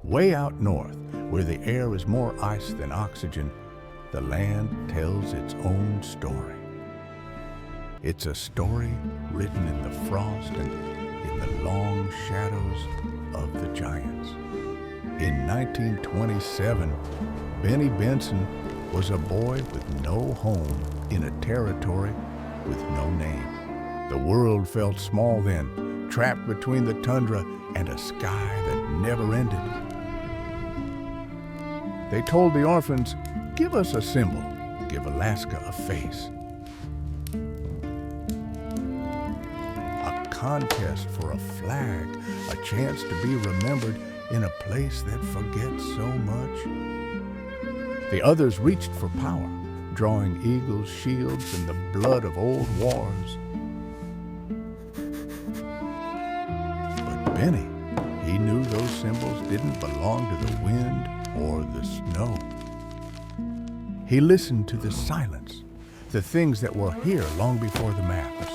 Way out north, where the air is more ice than oxygen, the land tells its own story. It's a story written in the frost and in the long shadows of the giants. In 1927, Benny Benson was a boy with no home in a territory with no name. The world felt small then, trapped between the tundra and a sky that never ended. They told the orphans, "Give us a symbol, give Alaska a face." A contest for a flag, a chance to be remembered in a place that forgets so much. The others reached for power, drawing eagles' shields and the blood of old wars. But Benny, he knew those symbols didn't belong to the wind or the snow. He listened to the silence, the things that were here long before the maps.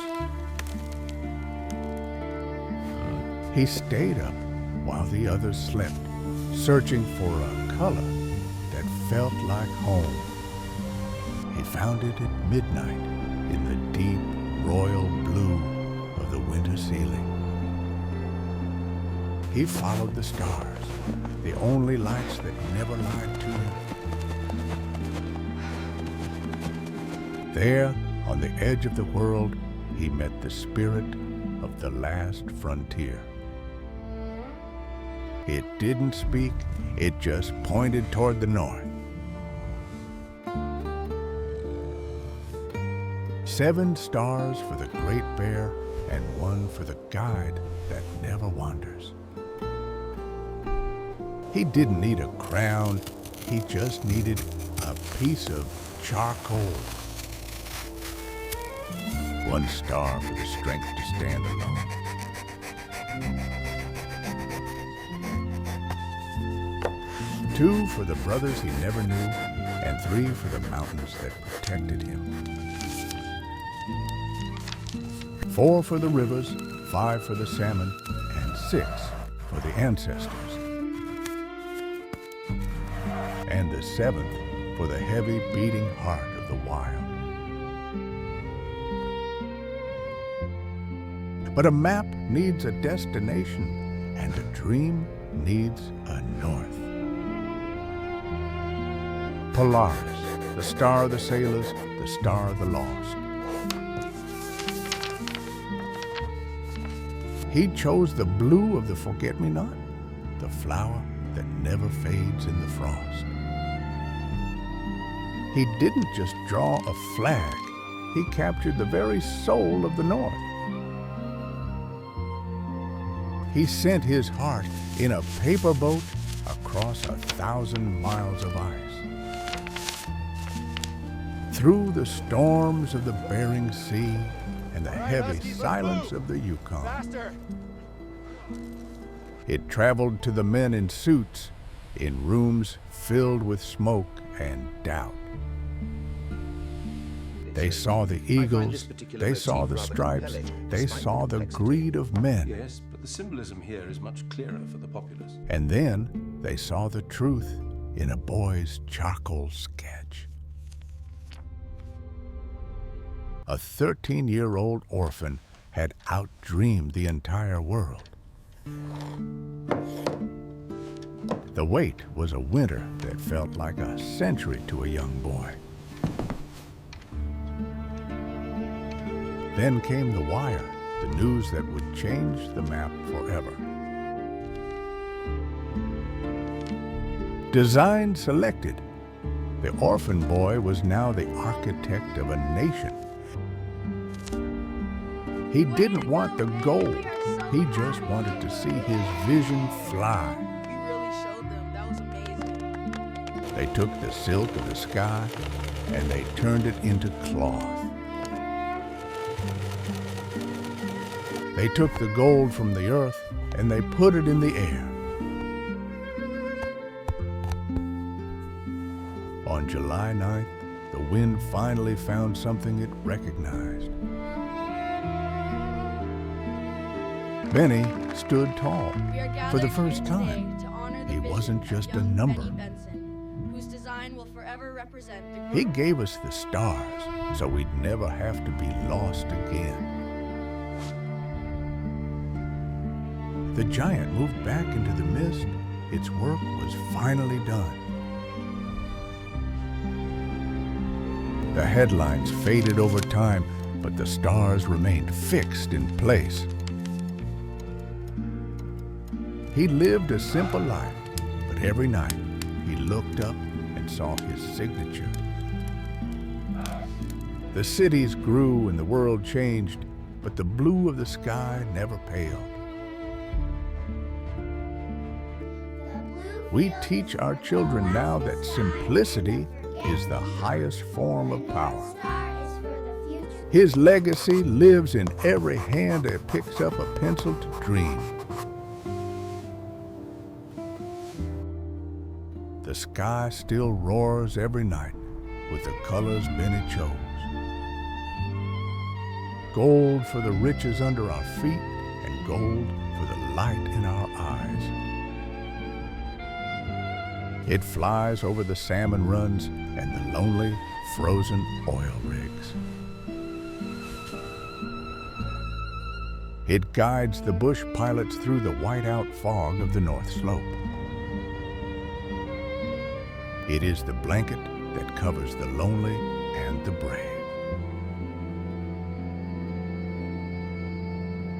He stayed up while the others slept, searching for a color that felt like home. He found it at midnight in the deep royal blue of the winter ceiling. He followed the stars, the only lights that never lied to him. There, on the edge of the world, he met the spirit of the last frontier. It didn't speak, it just pointed toward the north. 7 stars for the Great Bear and 1 for the guide that never wanders. He didn't need a crown, he just needed a piece of charcoal. 1 star for the strength to stand alone. 2 for the brothers he never knew, and 3 for the mountains that protected him. 4 for the rivers, 5 for the salmon, and 6 for the ancestors. And the 7th for the heavy beating heart of the wild. But a map needs a destination, and a dream needs a north. Polaris, the star of the sailors, the star of the lost. He chose the blue of the forget-me-not, the flower that never fades in the frost. He didn't just draw a flag, he captured the very soul of the North. He sent his heart in a paper boat across 1,000 miles of ice. Through the storms of the Bering Sea and the heavy silence of the Yukon. It traveled to the men in suits, in rooms filled with smoke and doubt. They saw the eagles, they saw the stripes, they saw the greed of men. Yes, but the symbolism here is much clearer for the populace. And then they saw the truth in a boy's charcoal sketch. A 13-year-old orphan had outdreamed the entire world. The wait was a winter that felt like a century to a young boy. Then came the wire, the news that would change the map forever. Design selected. The orphan boy was now the architect of a nation. He didn't want the gold. He just wanted to see his vision fly. You really showed them. That was amazing. They took the silk of the sky and they turned it into cloth. They took the gold from the earth and they put it in the air. On July 9th, the wind finally found something it recognized. Benny stood tall We are for the gathered first here today time. to honor share the He vision wasn't of just a young number. Benny Benson, whose design will forever represent the He gave us the stars so we'd never have to be lost again. The giant moved back into the mist. Its work was finally done. The headlines faded over time, but the stars remained fixed in place. He lived a simple life, but every night he looked up and saw his signature. The cities grew and the world changed, but the blue of the sky never paled. We teach our children now that simplicity is the highest form of power. His legacy lives in every hand that picks up a pencil to dream. The sky still roars every night with the colors Benny chose. Gold for the riches under our feet and gold for the light in our eyes. It flies over the salmon runs and the lonely, frozen oil rigs. It guides the bush pilots through the whiteout fog of the North Slope. It is the blanket that covers the lonely and the brave.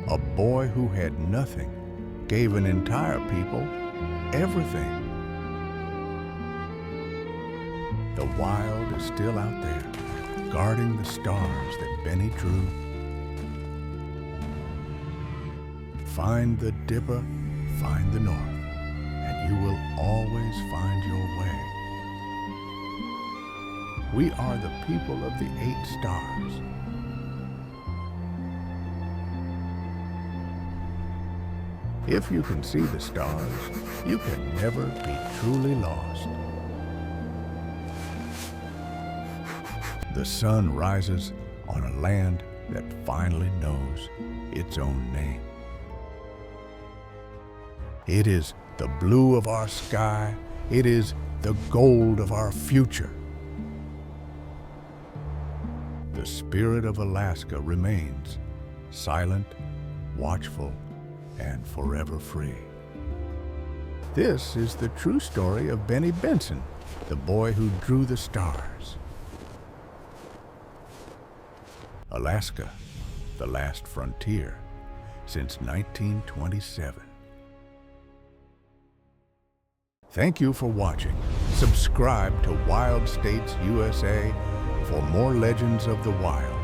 A boy who had nothing gave an entire people everything. The wild is still out there, guarding the stars that Benny drew. Find the dipper, find the north, and you will always find your way. We are the people of the 8 stars. If you can see the stars, you can never be truly lost. The sun rises on a land that finally knows its own name. It is the blue of our sky. It is the gold of our future. The spirit of Alaska remains silent, watchful, and forever free. This is the true story of Benny Benson, the boy who drew the stars. Alaska, the last frontier, since 1927. Thank you for watching. Subscribe to Wild States USA for more legends of the wild.